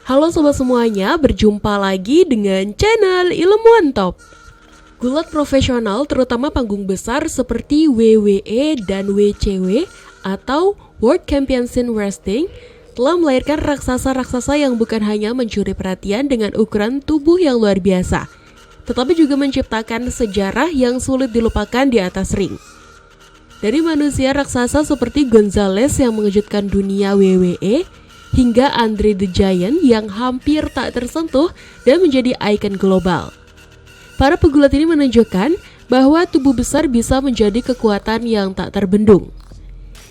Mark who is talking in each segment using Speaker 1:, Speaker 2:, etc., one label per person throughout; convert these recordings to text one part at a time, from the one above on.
Speaker 1: Halo sobat semuanya, berjumpa lagi dengan channel Ilmuwan Top. Gulat profesional terutama panggung besar seperti WWE dan WCW atau World Championship Wrestling telah melahirkan raksasa-raksasa yang bukan hanya mencuri perhatian dengan ukuran tubuh yang luar biasa, tetapi juga menciptakan sejarah yang sulit dilupakan di atas ring. Dari manusia raksasa seperti Gonzales yang mengejutkan dunia WWE, hingga Andre the Giant yang hampir tak tersentuh dan menjadi ikon global. Para pegulat ini menunjukkan bahwa tubuh besar bisa menjadi kekuatan yang tak terbendung.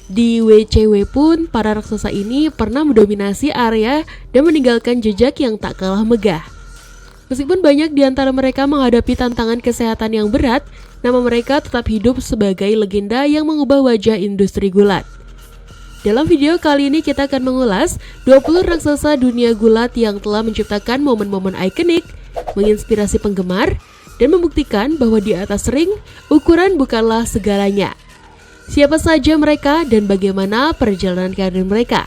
Speaker 1: Di WCW pun, para raksasa ini pernah mendominasi area dan meninggalkan jejak yang tak kalah megah. Meskipun banyak di antara mereka menghadapi tantangan kesehatan yang berat, nama mereka tetap hidup sebagai legenda yang mengubah wajah industri gulat. Dalam video kali ini kita akan mengulas 20 raksasa dunia gulat yang telah menciptakan momen-momen ikonik, menginspirasi penggemar, dan membuktikan bahwa di atas ring, ukuran bukanlah segalanya. Siapa saja mereka dan bagaimana perjalanan karir mereka.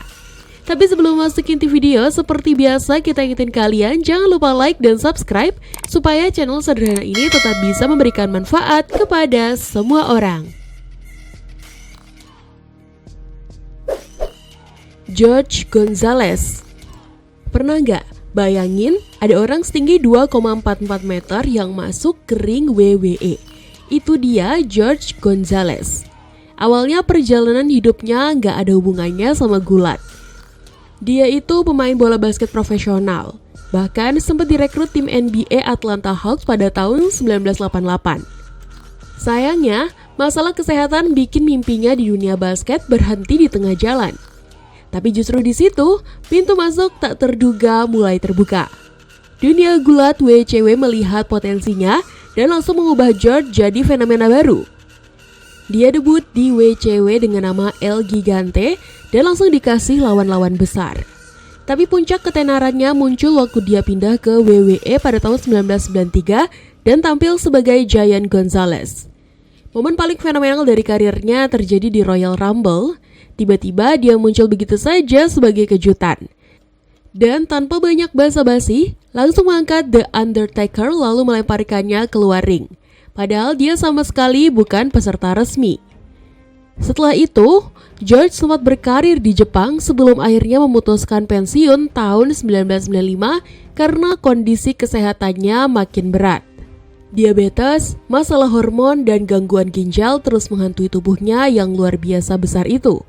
Speaker 1: Tapi sebelum masuk inti video, seperti biasa kita ingetin kalian jangan lupa like dan subscribe supaya channel sederhana ini tetap bisa memberikan manfaat kepada semua orang. George Gonzales. Pernah nggak bayangin ada orang setinggi 2,44 meter yang masuk ke ring WWE? Itu dia George Gonzales. Awalnya perjalanan hidupnya nggak ada hubungannya sama gulat. Dia itu pemain bola basket profesional. Bahkan sempat direkrut tim NBA Atlanta Hawks pada tahun 1988. Sayangnya, masalah kesehatan bikin mimpinya di dunia basket berhenti di tengah jalan. Tapi justru di situ, pintu masuk tak terduga mulai terbuka. Dunia gulat WCW melihat potensinya dan langsung mengubah George jadi fenomena baru. Dia debut di WCW dengan nama El Gigante dan langsung dikasih lawan-lawan besar. Tapi puncak ketenarannya muncul waktu dia pindah ke WWE pada tahun 1993 dan tampil sebagai Giant Gonzales. Momen paling fenomenal dari karirnya terjadi di Royal Rumble. Tiba-tiba dia muncul begitu saja sebagai kejutan. Dan tanpa banyak basa-basi, langsung mengangkat The Undertaker lalu melemparkannya keluar ring. Padahal dia sama sekali bukan peserta resmi. Setelah itu, George sempat berkarir di Jepang sebelum akhirnya memutuskan pensiun tahun 1995 karena kondisi kesehatannya makin berat. Diabetes, masalah hormon, dan gangguan ginjal terus menghantui tubuhnya yang luar biasa besar itu.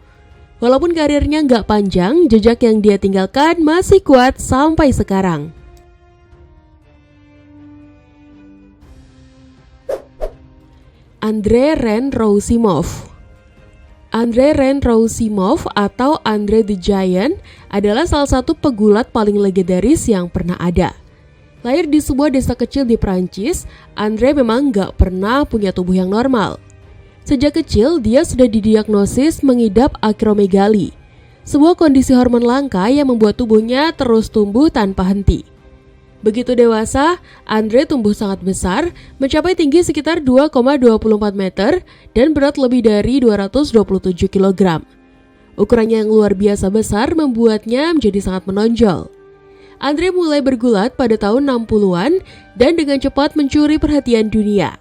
Speaker 1: Walaupun karirnya nggak panjang, jejak yang dia tinggalkan masih kuat sampai sekarang. Andre Ren Rousimov. Andre Ren Rousimov atau Andre the Giant adalah salah satu pegulat paling legendaris yang pernah ada. Lahir di sebuah desa kecil di Prancis, Andre memang nggak pernah punya tubuh yang normal. Sejak kecil, dia sudah didiagnosis mengidap akromegali, sebuah kondisi hormon langka yang membuat tubuhnya terus tumbuh tanpa henti. Begitu dewasa, Andre tumbuh sangat besar, mencapai tinggi sekitar 2,24 meter dan berat lebih dari 227 kg. Ukurannya yang luar biasa besar membuatnya menjadi sangat menonjol. Andre mulai bergulat pada tahun 60-an dan dengan cepat mencuri perhatian dunia.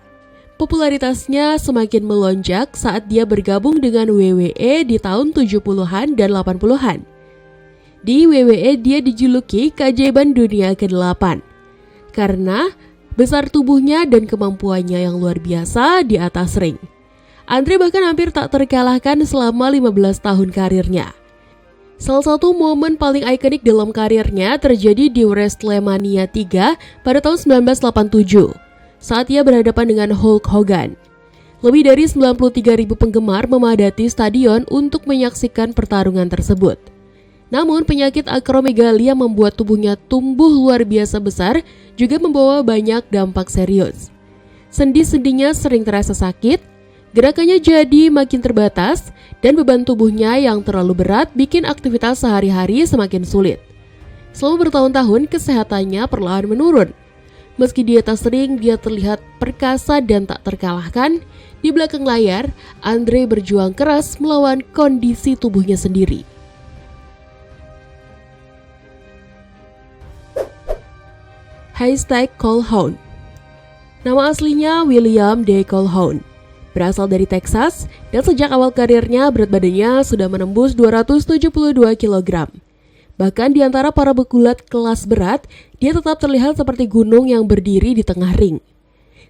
Speaker 1: Popularitasnya semakin melonjak saat dia bergabung dengan WWE di tahun 70-an dan 80-an. Di WWE dia dijuluki keajaiban dunia ke-8 karena besar tubuhnya dan kemampuannya yang luar biasa di atas ring. Andre bahkan hampir tak terkalahkan selama 15 tahun karirnya. Salah satu momen paling ikonik dalam karirnya terjadi di WrestleMania 3 pada tahun 1987. Saat ia berhadapan dengan Hulk Hogan. Lebih dari 93.000 penggemar memadati stadion untuk menyaksikan pertarungan tersebut. Namun penyakit akromegali yang membuat tubuhnya tumbuh luar biasa besar juga membawa banyak dampak serius. Sendi-sendinya sering terasa sakit, gerakannya jadi makin terbatas, dan beban tubuhnya yang terlalu berat bikin aktivitas sehari-hari semakin sulit. Selama bertahun-tahun kesehatannya perlahan menurun. Meski di atas ring dia terlihat perkasa dan tak terkalahkan, di belakang layar Andre berjuang keras melawan kondisi tubuhnya sendiri. #Colquhoun. Nama aslinya William D. Colquhoun. Berasal dari Texas dan sejak awal karirnya berat badannya sudah menembus 272 kg. Bahkan di antara para pegulat kelas berat, dia tetap terlihat seperti gunung yang berdiri di tengah ring.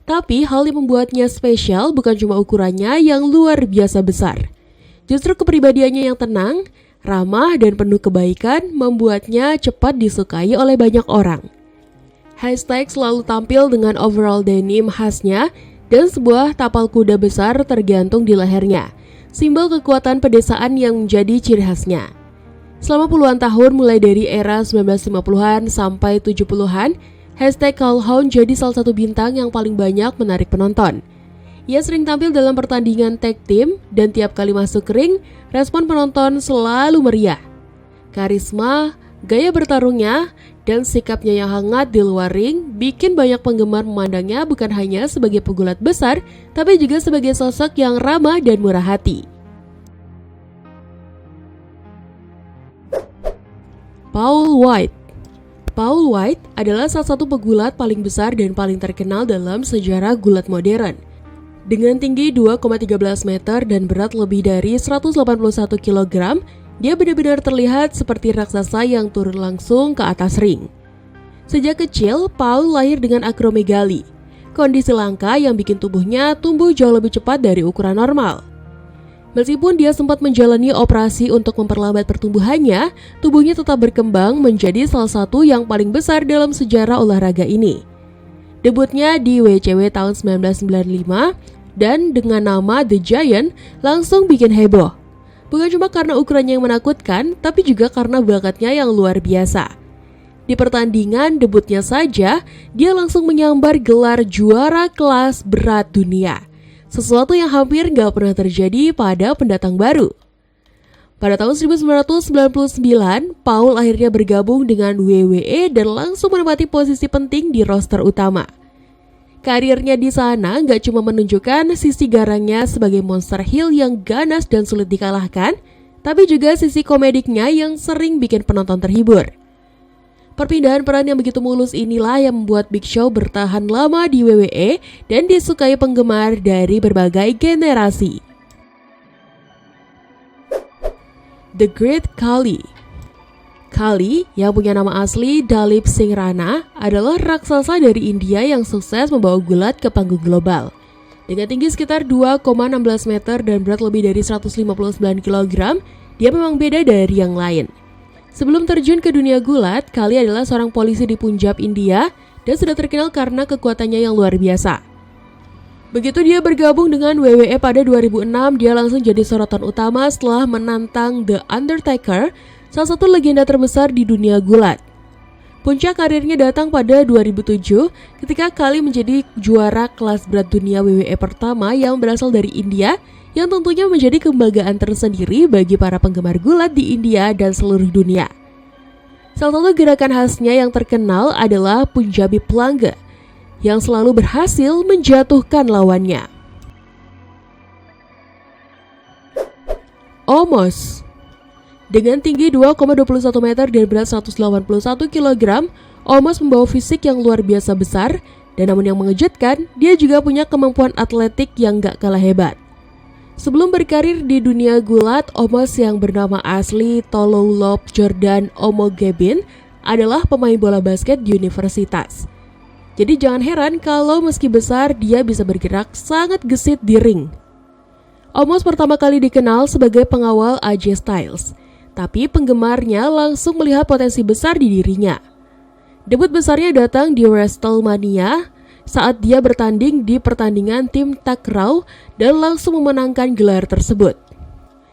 Speaker 1: Tapi hal yang membuatnya spesial bukan cuma ukurannya yang luar biasa besar. Justru kepribadiannya yang tenang, ramah dan penuh kebaikan membuatnya cepat disukai oleh banyak orang. Selalu tampil dengan overall denim khasnya dan sebuah tapal kuda besar tergantung di lehernya, simbol kekuatan pedesaan yang menjadi ciri khasnya. Selama puluhan tahun mulai dari era 1950-an sampai 70-an, #Colquhoun jadi salah satu bintang yang paling banyak menarik penonton. Ia sering tampil dalam pertandingan tag team dan tiap kali masuk ring, respon penonton selalu meriah. Karisma, gaya bertarungnya, dan sikapnya yang hangat di luar ring bikin banyak penggemar memandangnya bukan hanya sebagai pegulat besar, tapi juga sebagai sosok yang ramah dan murah hati. Paul White. Paul White adalah salah satu pegulat paling besar dan paling terkenal dalam sejarah gulat modern. Dengan tinggi 2,13 meter dan berat lebih dari 181 kg, dia benar-benar terlihat seperti raksasa yang turun langsung ke atas ring. Sejak kecil, Paul lahir dengan akromegali, kondisi langka yang bikin tubuhnya tumbuh jauh lebih cepat dari ukuran normal. Meskipun dia sempat menjalani operasi untuk memperlambat pertumbuhannya, tubuhnya tetap berkembang menjadi salah satu yang paling besar dalam sejarah olahraga ini. Debutnya di WCW tahun 1995 dan dengan nama The Giant langsung bikin heboh. Bukan cuma karena ukurannya yang menakutkan, tapi juga karena bakatnya yang luar biasa. Di pertandingan debutnya saja, dia langsung menyambar gelar juara kelas berat dunia. Sesuatu yang hampir gak pernah terjadi pada pendatang baru. Pada tahun 1999, Paul akhirnya bergabung dengan WWE dan langsung menempati posisi penting di roster utama. Karirnya di sana gak cuma menunjukkan sisi garangnya sebagai monster heel yang ganas dan sulit dikalahkan, tapi juga sisi komediknya yang sering bikin penonton terhibur. Perpindahan peran yang begitu mulus inilah yang membuat Big Show bertahan lama di WWE dan disukai penggemar dari berbagai generasi. The Great Khali. Khali, yang punya nama asli Dalip Singh Rana, adalah raksasa dari India yang sukses membawa gulat ke panggung global. Dengan tinggi sekitar 2,16 meter dan berat lebih dari 159 kg, dia memang beda dari yang lain. Sebelum terjun ke dunia gulat, Khali adalah seorang polisi di Punjab, India, dan sudah terkenal karena kekuatannya yang luar biasa. Begitu dia bergabung dengan WWE pada 2006, dia langsung jadi sorotan utama setelah menantang The Undertaker, salah satu legenda terbesar di dunia gulat. Puncak karirnya datang pada 2007 ketika Khali menjadi juara kelas berat dunia WWE pertama yang berasal dari India, yang tentunya menjadi kebanggaan tersendiri bagi para penggemar gulat di India dan seluruh dunia. Salah satu gerakan khasnya yang terkenal adalah Punjabi Planga, yang selalu berhasil menjatuhkan lawannya. Omos. Dengan tinggi 2,21 meter dan berat 181 kg, Omos membawa fisik yang luar biasa besar, dan namun yang mengejutkan, dia juga punya kemampuan atletik yang gak kalah hebat. Sebelum berkarir di dunia gulat, Omos yang bernama asli Tololop Jordan Omogebin adalah pemain bola basket di universitas. Jadi jangan heran kalau meski besar, dia bisa bergerak sangat gesit di ring. Omos pertama kali dikenal sebagai pengawal AJ Styles, tapi penggemarnya langsung melihat potensi besar di dirinya. Debut besarnya datang di WrestleMania saat dia bertanding di pertandingan tim Tag Raw dan langsung memenangkan gelar tersebut.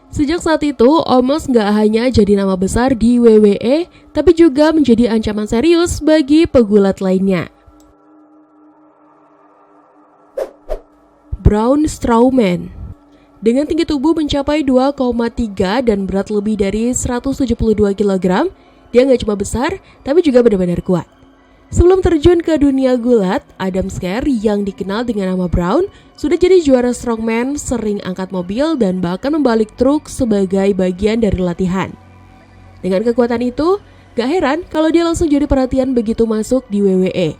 Speaker 1: Sejak saat itu, Omos gak hanya jadi nama besar di WWE, tapi juga menjadi ancaman serius bagi pegulat lainnya. Braun Strowman. Dengan tinggi tubuh mencapai 2,3 dan berat lebih dari 172 kg, dia gak cuma besar, tapi juga benar-benar kuat. Sebelum terjun ke dunia gulat, Adam Scherr yang dikenal dengan nama Braun sudah jadi juara strongman, sering angkat mobil dan bahkan membalik truk sebagai bagian dari latihan. Dengan kekuatan itu, gak heran kalau dia langsung jadi perhatian begitu masuk di WWE.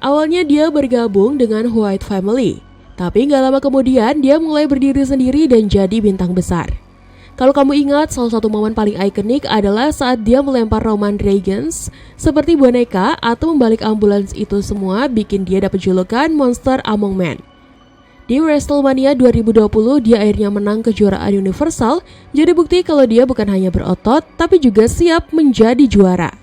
Speaker 1: Awalnya dia bergabung dengan White Family, tapi nggak lama kemudian dia mulai berdiri sendiri dan jadi bintang besar. Kalau kamu ingat, salah satu momen paling ikonik adalah saat dia melempar Roman Reigns seperti boneka atau membalik ambulans. Itu semua bikin dia dapat julukan Monster Among Men. Di WrestleMania 2020, dia akhirnya menang kejuaraan Universal, jadi bukti kalau dia bukan hanya berotot, tapi juga siap menjadi juara.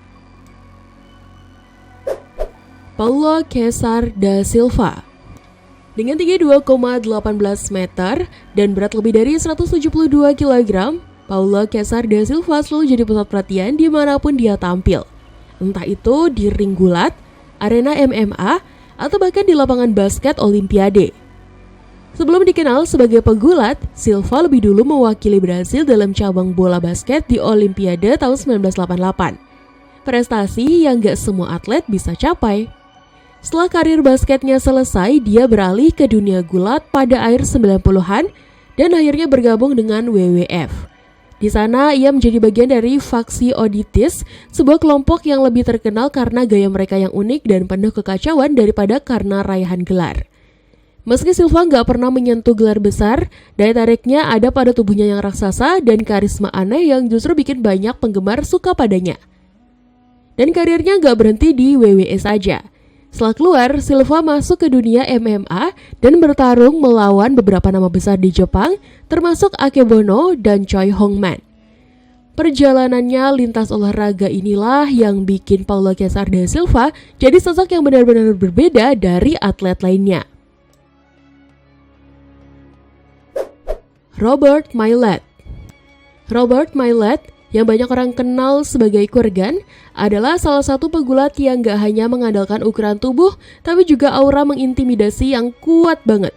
Speaker 1: Paulo Cesar da Silva. Dengan tinggi 2,18 meter dan berat lebih dari 172 kg, Paulo Cesar da Silva selalu jadi pusat perhatian dimanapun dia tampil. Entah itu di ring gulat, arena MMA, atau bahkan di lapangan basket Olimpiade. Sebelum dikenal sebagai pegulat, Silva lebih dulu mewakili Brasil dalam cabang bola basket di Olimpiade tahun 1988. Prestasi yang gak semua atlet bisa capai. Setelah karir basketnya selesai, dia beralih ke dunia gulat pada akhir 90-an dan akhirnya bergabung dengan WWF. Di sana, ia menjadi bagian dari faksi Auditis, sebuah kelompok yang lebih terkenal karena gaya mereka yang unik dan penuh kekacauan daripada karena raihan gelar. Meski Silva nggak pernah menyentuh gelar besar, daya tariknya ada pada tubuhnya yang raksasa dan karisma aneh yang justru bikin banyak penggemar suka padanya. Dan karirnya nggak berhenti di WWE saja. Setelah keluar, Silva masuk ke dunia MMA dan bertarung melawan beberapa nama besar di Jepang, termasuk Akebono dan Choi Hongman. Perjalanannya lintas olahraga inilah yang bikin Paulo Cesar da Silva jadi sosok yang benar-benar berbeda dari atlet lainnya. Robert Milet. Robert Milet, yang banyak orang kenal sebagai Kurgan, adalah salah satu pegulat yang gak hanya mengandalkan ukuran tubuh, tapi juga aura mengintimidasi yang kuat banget.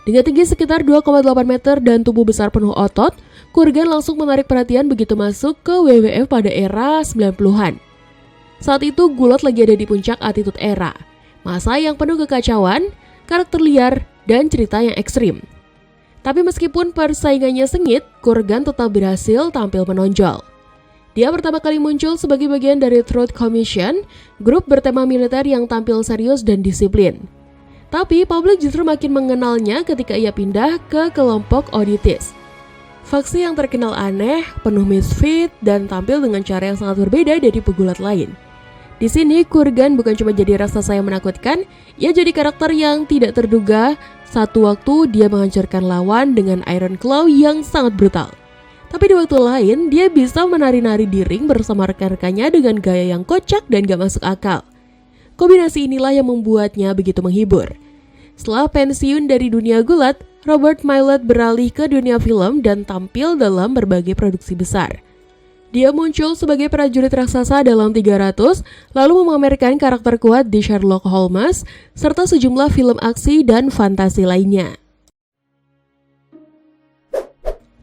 Speaker 1: Dengan tinggi sekitar 2,8 meter dan tubuh besar penuh otot, Kurgan langsung menarik perhatian begitu masuk ke WWF pada era 90-an. Saat itu gulat lagi ada di puncak Attitude Era, masa yang penuh kekacauan, karakter liar, dan cerita yang ekstrim. Tapi meskipun persaingannya sengit, Kurgan tetap berhasil tampil menonjol. Dia pertama kali muncul sebagai bagian dari Truth Commission, grup bertema militer yang tampil serius dan disiplin. Tapi publik justru makin mengenalnya ketika ia pindah ke kelompok Auditis. Faksi yang terkenal aneh, penuh misfit, dan tampil dengan cara yang sangat berbeda dari pegulat lain. Di sini, Kurgan bukan cuma jadi raksasa yang menakutkan, ia jadi karakter yang tidak terduga. Satu waktu dia menghancurkan lawan dengan Iron Claw yang sangat brutal. Tapi di waktu lain, dia bisa menari-nari di ring bersama rekan-rekannya dengan gaya yang kocak dan gak masuk akal. Kombinasi inilah yang membuatnya begitu menghibur. Setelah pensiun dari dunia gulat, Robert Milet beralih ke dunia film dan tampil dalam berbagai produksi besar. Dia muncul sebagai prajurit raksasa dalam 300, lalu memamerkan karakter kuat di Sherlock Holmes, serta sejumlah film aksi dan fantasi lainnya.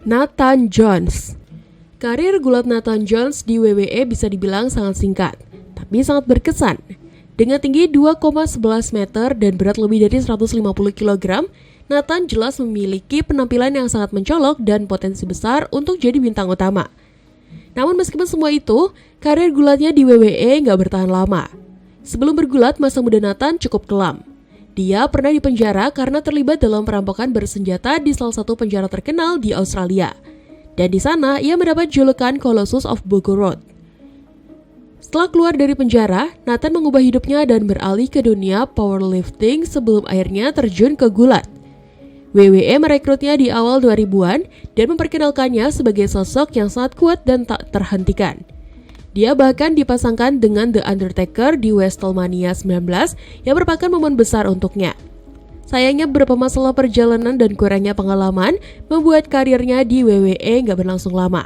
Speaker 1: Nathan Jones. Karir gulat Nathan Jones di WWE bisa dibilang sangat singkat, tapi sangat berkesan. Dengan tinggi 2,11 meter dan berat lebih dari 150 kg, Nathan jelas memiliki penampilan yang sangat mencolok dan potensi besar untuk jadi bintang utama. Namun meskipun semua itu, karir gulatnya di WWE nggak bertahan lama. Sebelum bergulat, masa muda Nathan cukup kelam. Dia pernah dipenjara karena terlibat dalam perampokan bersenjata di salah satu penjara terkenal di Australia. Dan di sana, ia mendapat julukan Colossus of Bogorod. Setelah keluar dari penjara, Nathan mengubah hidupnya dan beralih ke dunia powerlifting sebelum akhirnya terjun ke gulat. WWE merekrutnya di awal 2000-an dan memperkenalkannya sebagai sosok yang sangat kuat dan tak terhentikan. Dia bahkan dipasangkan dengan The Undertaker di WrestleMania 19 yang merupakan momen besar untuknya. Sayangnya beberapa masalah perjalanan dan kurangnya pengalaman membuat karirnya di WWE nggak berlangsung lama.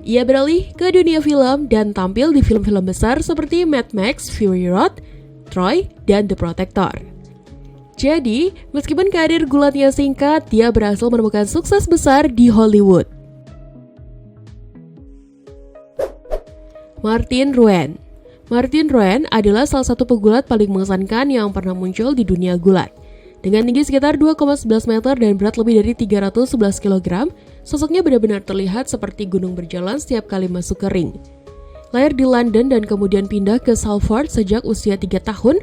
Speaker 1: Ia beralih ke dunia film dan tampil di film-film besar seperti Mad Max, Fury Road, Troy, dan The Protector. Jadi, meskipun karir gulatnya singkat, dia berhasil menemukan sukses besar di Hollywood. Martin Ruan. Martin Ruan adalah salah satu pegulat paling mengesankan yang pernah muncul di dunia gulat. Dengan tinggi sekitar 2,11 meter dan berat lebih dari 311 kg, sosoknya benar-benar terlihat seperti gunung berjalan setiap kali masuk ke ring. Lahir di London dan kemudian pindah ke Salford sejak usia 3 tahun,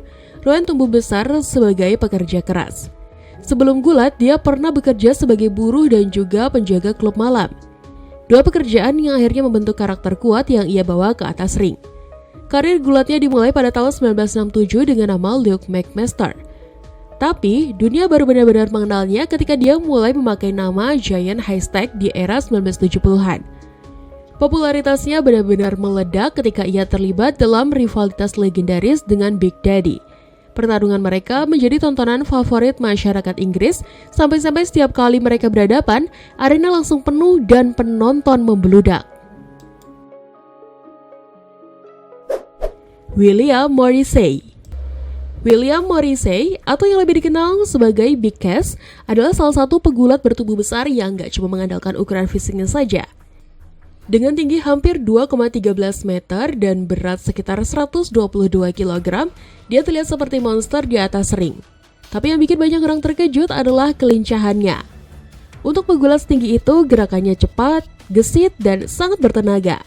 Speaker 1: Rowan tumbuh besar sebagai pekerja keras. Sebelum gulat, dia pernah bekerja sebagai buruh dan juga penjaga klub malam. Dua pekerjaan yang akhirnya membentuk karakter kuat yang ia bawa ke atas ring. Karir gulatnya dimulai pada tahun 1967 dengan nama Luke McMaster. Tapi, dunia baru benar-benar mengenalnya ketika dia mulai memakai nama Giant Haystack di era 1970-an. Popularitasnya benar-benar meledak ketika ia terlibat dalam rivalitas legendaris dengan Big Daddy. Pertarungan mereka menjadi tontonan favorit masyarakat Inggris, sampai-sampai setiap kali mereka berhadapan, arena langsung penuh dan penonton membeludak. William Morrissey. William Morrissey, atau yang lebih dikenal sebagai Big Cass, adalah salah satu pegulat bertubuh besar yang gak cuma mengandalkan ukuran fisiknya saja. Dengan tinggi hampir 2,13 meter dan berat sekitar 122 kg, dia terlihat seperti monster di atas ring. Tapi yang bikin banyak orang terkejut adalah kelincahannya. Untuk pegulat setinggi itu, gerakannya cepat, gesit, dan sangat bertenaga.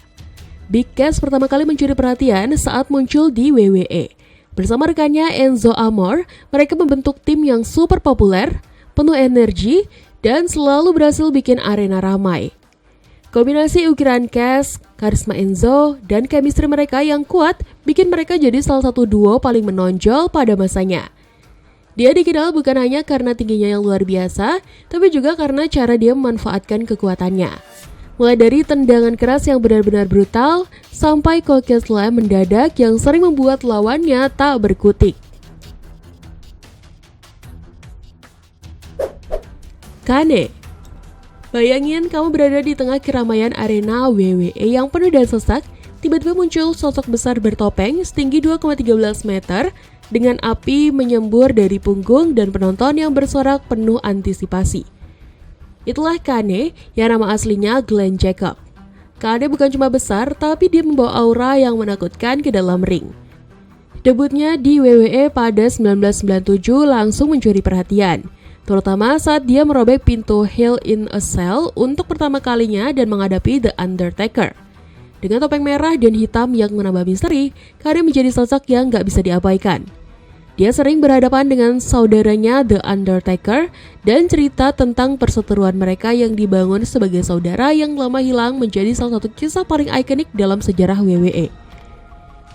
Speaker 1: Big Cass pertama kali mencuri perhatian saat muncul di WWE. Bersama rekannya Enzo Amore, mereka membentuk tim yang super populer, penuh energi, dan selalu berhasil bikin arena ramai. Kombinasi ukiran Cass, karisma Enzo, dan chemistry mereka yang kuat bikin mereka jadi salah satu duo paling menonjol pada masanya. Dia dikenal bukan hanya karena tingginya yang luar biasa, tapi juga karena cara dia memanfaatkan kekuatannya. Mulai dari tendangan keras yang benar-benar brutal, sampai koki slam mendadak yang sering membuat lawannya tak berkutik. Kane. Bayangin kamu berada di tengah keramaian arena WWE yang penuh dan sesak, tiba-tiba muncul sosok besar bertopeng setinggi 2,13 meter dengan api menyembur dari punggung dan penonton yang bersorak penuh antisipasi. Itulah Kane yang nama aslinya Glenn Jacob. Kane bukan cuma besar, tapi dia membawa aura yang menakutkan ke dalam ring. Debutnya di WWE pada 1997 langsung mencuri perhatian, terutama saat dia merobek pintu Hell in a Cell untuk pertama kalinya dan menghadapi The Undertaker. Dengan topeng merah dan hitam yang menambah misteri, Kane menjadi sosok yang gak bisa diabaikan. Dia sering berhadapan dengan saudaranya The Undertaker dan cerita tentang perseteruan mereka yang dibangun sebagai saudara yang lama hilang menjadi salah satu kisah paling ikonik dalam sejarah WWE.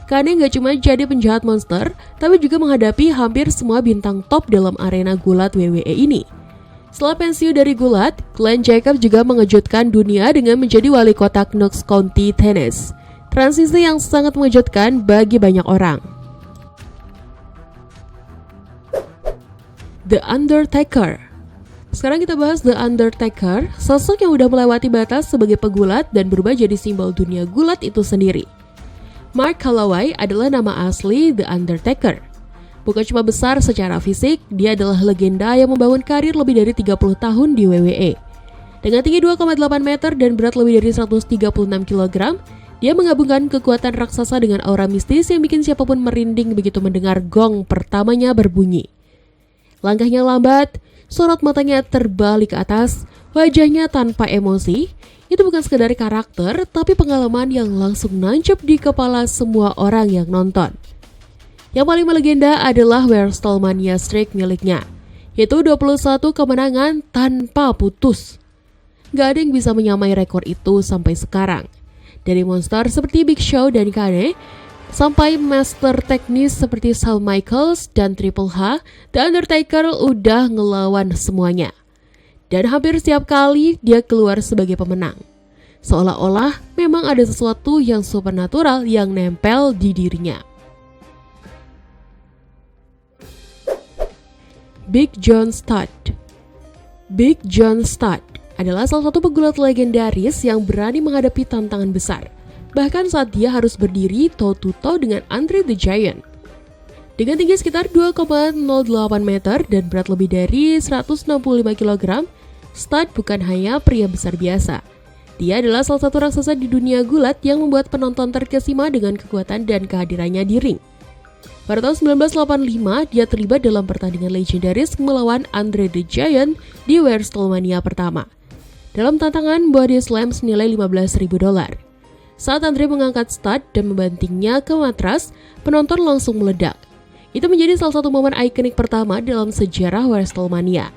Speaker 1: Kane gak cuma jadi penjahat monster, tapi juga menghadapi hampir semua bintang top dalam arena gulat WWE ini. Setelah pensiun dari gulat, Glenn Jacob juga mengejutkan dunia dengan menjadi wali kota Knox County, Tennessee. Transisi yang sangat mengejutkan bagi banyak orang. The Undertaker. Sekarang kita bahas The Undertaker, sosok yang udah melewati batas sebagai pegulat dan berubah jadi simbol dunia gulat itu sendiri. Mark Calaway adalah nama asli The Undertaker. Bukan cuma besar secara fisik, dia adalah legenda yang membangun karir lebih dari 30 tahun di WWE. Dengan tinggi 2,8 meter dan berat lebih dari 136 kg, dia menggabungkan kekuatan raksasa dengan aura mistis yang bikin siapapun merinding begitu mendengar gong pertamanya berbunyi. Langkahnya lambat, sorot matanya terbalik ke atas, wajahnya tanpa emosi. Itu bukan sekedar karakter, tapi pengalaman yang langsung nancep di kepala semua orang yang nonton. Yang paling melegenda adalah WrestleMania streak miliknya, yaitu 21 kemenangan tanpa putus. Gak ada yang bisa menyamai rekor itu sampai sekarang. Dari monster seperti Big Show dan Kane, sampai master teknis seperti Shawn Michaels dan Triple H, The Undertaker udah ngelawan semuanya. Dan hampir setiap kali dia keluar sebagai pemenang. Seolah-olah memang ada sesuatu yang supernatural yang nempel di dirinya. Big John Studd. Big John Studd adalah salah satu pegulat legendaris yang berani menghadapi tantangan besar. Bahkan saat dia harus berdiri toe-to-toe dengan Andre the Giant. Dengan tinggi sekitar 2,08 meter dan berat lebih dari 165 kg, Studd bukan hanya pria besar biasa. Dia adalah salah satu raksasa di dunia gulat yang membuat penonton terkesima dengan kekuatan dan kehadirannya di ring. Pada tahun 1985, dia terlibat dalam pertandingan legendaris melawan Andre the Giant di WrestleMania pertama. Dalam tantangan body slam senilai $15.000. Saat Andre mengangkat Studd dan membantingnya ke matras, penonton langsung meledak. Itu menjadi salah satu momen ikonik pertama dalam sejarah WrestleMania.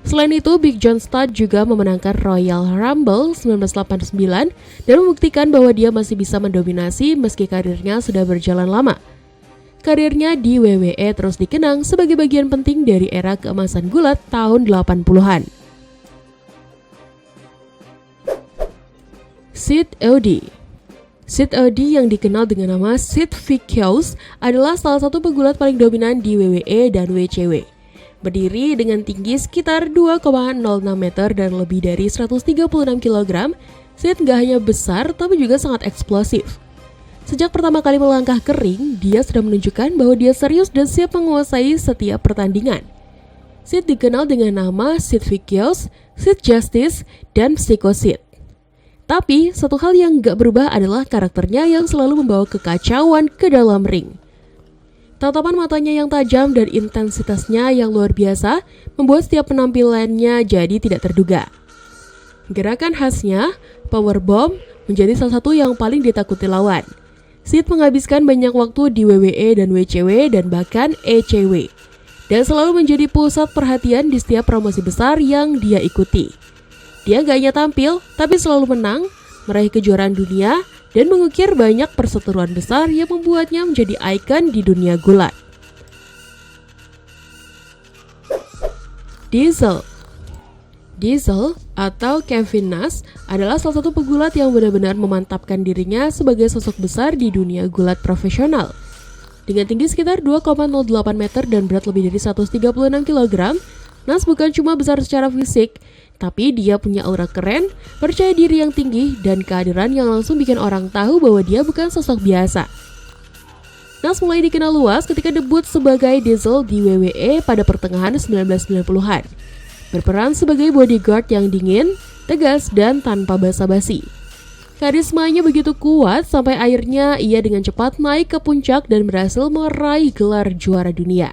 Speaker 1: Selain itu, Big John Studd juga memenangkan Royal Rumble 1989 dan membuktikan bahwa dia masih bisa mendominasi meski karirnya sudah berjalan lama. Karirnya di WWE terus dikenang sebagai bagian penting dari era keemasan gulat tahun 80-an. Sid Eudy. Sid Eudy yang dikenal dengan nama Sid Vicious adalah salah satu pegulat paling dominan di WWE dan WCW. Berdiri dengan tinggi sekitar 2,06 meter dan lebih dari 136 kg, Sid gak hanya besar tapi juga sangat eksplosif. Sejak pertama kali melangkah ke ring, dia sudah menunjukkan bahwa dia serius dan siap menguasai setiap pertandingan. Sid dikenal dengan nama Sid Vicious, Sid Justice, dan Psycho Sid. Tapi, satu hal yang gak berubah adalah karakternya yang selalu membawa kekacauan ke dalam ring. Tatapan matanya yang tajam dan intensitasnya yang luar biasa membuat setiap penampilannya jadi tidak terduga. Gerakan khasnya, Powerbomb, menjadi salah satu yang paling ditakuti lawan. Sid menghabiskan banyak waktu di WWE dan WCW dan bahkan ECW, dan selalu menjadi pusat perhatian di setiap promosi besar yang dia ikuti. Dia gak hanya tampil, tapi selalu menang, meraih kejuaraan dunia, dan mengukir banyak perseteruan besar yang membuatnya menjadi ikon di dunia gulat. Diesel atau Kevin Nash adalah salah satu pegulat yang benar-benar memantapkan dirinya sebagai sosok besar di dunia gulat profesional. Dengan tinggi sekitar 2,08 meter dan berat lebih dari 136 kg, Nash bukan cuma besar secara fisik, tapi dia punya aura keren, percaya diri yang tinggi, dan kehadiran yang langsung bikin orang tahu bahwa dia bukan sosok biasa. Nash mulai dikenal luas ketika debut sebagai Diesel di WWE pada pertengahan 1990-an. Berperan sebagai bodyguard yang dingin, tegas, dan tanpa basa-basi. Karismanya begitu kuat sampai akhirnya ia dengan cepat naik ke puncak dan berhasil meraih gelar juara dunia.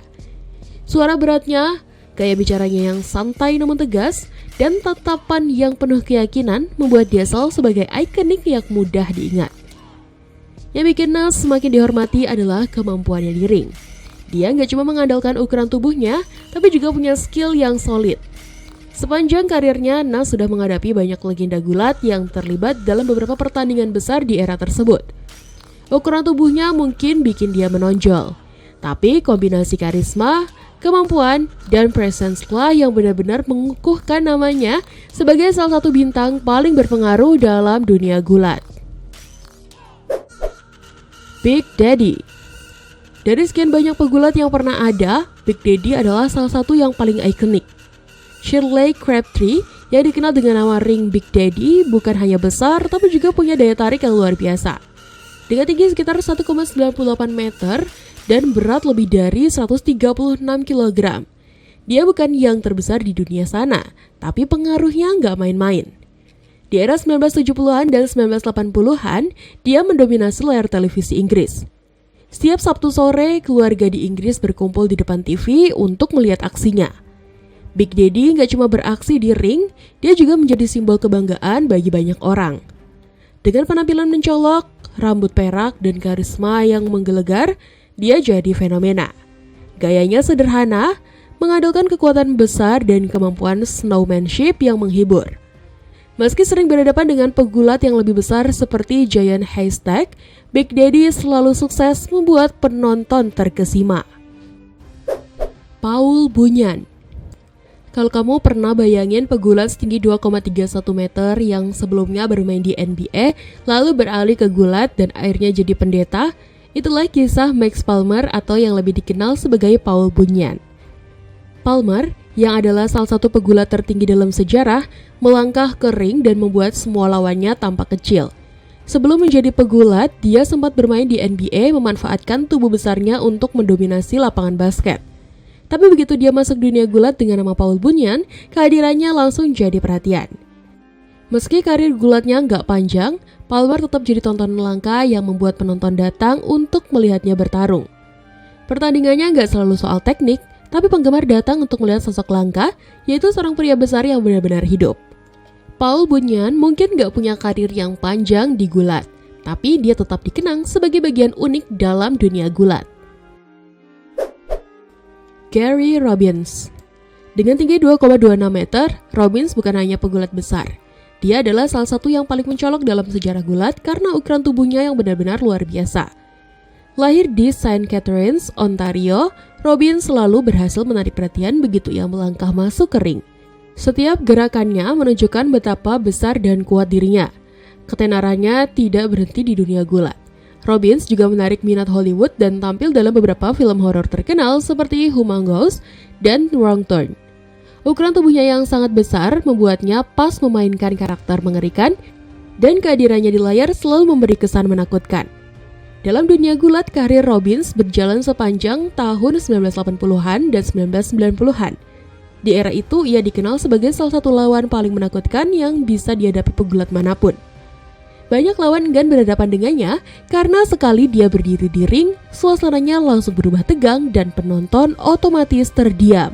Speaker 1: Suara beratnya, gaya bicaranya yang santai namun tegas, dan tatapan yang penuh keyakinan membuat Diesel sebagai ikonik yang mudah diingat. Yang bikin Nash semakin dihormati adalah kemampuannya di ring. Dia nggak cuma mengandalkan ukuran tubuhnya, tapi juga punya skill yang solid. Sepanjang karirnya, Nash sudah menghadapi banyak legenda gulat yang terlibat dalam beberapa pertandingan besar di era tersebut. Ukuran tubuhnya mungkin bikin dia menonjol, tapi kombinasi karisma, kemampuan, dan presence lah yang benar-benar mengukuhkan namanya sebagai salah satu bintang paling berpengaruh dalam dunia gulat. Big Daddy. Dari sekian banyak pegulat yang pernah ada, Big Daddy adalah salah satu yang paling ikonik. Shirley Crabtree yang dikenal dengan nama ring Big Daddy bukan hanya besar tapi juga punya daya tarik yang luar biasa. Dengan tinggi sekitar 1,98 meter dan berat lebih dari 136 kg. Dia bukan yang terbesar di dunia sana, tapi pengaruhnya nggak main-main. Di era 1970-an dan 1980-an, dia mendominasi layar televisi Inggris. Setiap Sabtu sore, keluarga di Inggris berkumpul di depan TV untuk melihat aksinya. Big Daddy nggak cuma beraksi di ring, dia juga menjadi simbol kebanggaan bagi banyak orang. Dengan penampilan mencolok, rambut perak, dan karisma yang menggelegar, dia jadi fenomena. Gayanya sederhana, mengandalkan kekuatan besar dan kemampuan snowmanship yang menghibur. Meski sering berhadapan dengan pegulat yang lebih besar seperti Giant Haystack, Big Daddy selalu sukses membuat penonton terkesima. Paul Bunyan. Kalau kamu pernah bayangin pegulat setinggi 2,31 meter yang sebelumnya bermain di NBA, lalu beralih ke gulat dan akhirnya jadi pendeta, itulah kisah Max Palmer atau yang lebih dikenal sebagai Paul Bunyan. Palmer, yang adalah salah satu pegulat tertinggi dalam sejarah, melangkah ke ring dan membuat semua lawannya tampak kecil. Sebelum menjadi pegulat, dia sempat bermain di NBA memanfaatkan tubuh besarnya untuk mendominasi lapangan basket. Tapi begitu dia masuk dunia gulat dengan nama Paul Bunyan, kehadirannya langsung jadi perhatian. Meski karir gulatnya nggak panjang, Palmer tetap jadi tontonan langka yang membuat penonton datang untuk melihatnya bertarung. Pertandingannya nggak selalu soal teknik, tapi penggemar datang untuk melihat sosok langka, yaitu seorang pria besar yang benar-benar hidup. Paul Bunyan mungkin nggak punya karir yang panjang di gulat, tapi dia tetap dikenang sebagai bagian unik dalam dunia gulat. Gary Robbins. Dengan tinggi 2,26 meter, Robbins bukan hanya pegulat besar. Dia adalah salah satu yang paling mencolok dalam sejarah gulat karena ukuran tubuhnya yang benar-benar luar biasa. Lahir di St. Catharines, Ontario, Robbins selalu berhasil menarik perhatian begitu ia melangkah masuk ke ring. Setiap gerakannya menunjukkan betapa besar dan kuat dirinya. Ketenarannya tidak berhenti di dunia gulat. Robbins juga menarik minat Hollywood dan tampil dalam beberapa film horor terkenal seperti Humongous dan Wrong Turn. Ukuran tubuhnya yang sangat besar membuatnya pas memainkan karakter mengerikan dan kehadirannya di layar selalu memberi kesan menakutkan. Dalam dunia gulat, karir Robbins berjalan sepanjang tahun 1980-an dan 1990-an. Di era itu, ia dikenal sebagai salah satu lawan paling menakutkan yang bisa dihadapi pegulat manapun. Banyak lawan enggan berhadapan dengannya karena sekali dia berdiri di ring, suasananya langsung berubah tegang dan penonton otomatis terdiam.